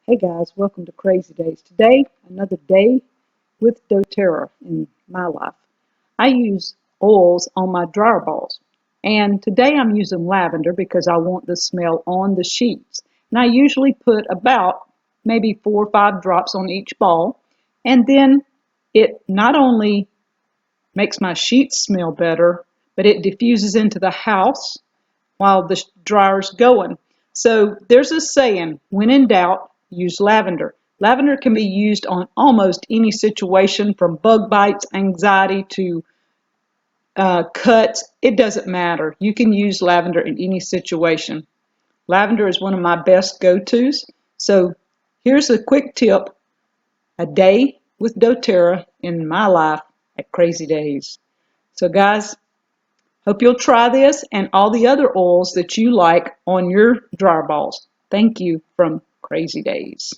Hey guys, welcome to Crazy Days. Today, another day with doTerra in my life. I use oils on my dryer balls. And today I'm using lavender because I want the smell on the sheets. And I usually put about maybe 4 or 5 drops on each ball. And then it not only makes my sheets smell better, but it diffuses into the house while the dryer's going. So there's a saying, when in doubt, use lavender. Lavender can be used on almost any situation, from bug bites, anxiety, to cuts. It doesn't matter. You can use lavender in any situation. Lavender is one of my best go-tos. So here's a quick tip: a day with doTerra in my life at Crazy Days. So guys, hope you'll try this and all the other oils that you like on your dryer balls. Thank you from Crazy Days.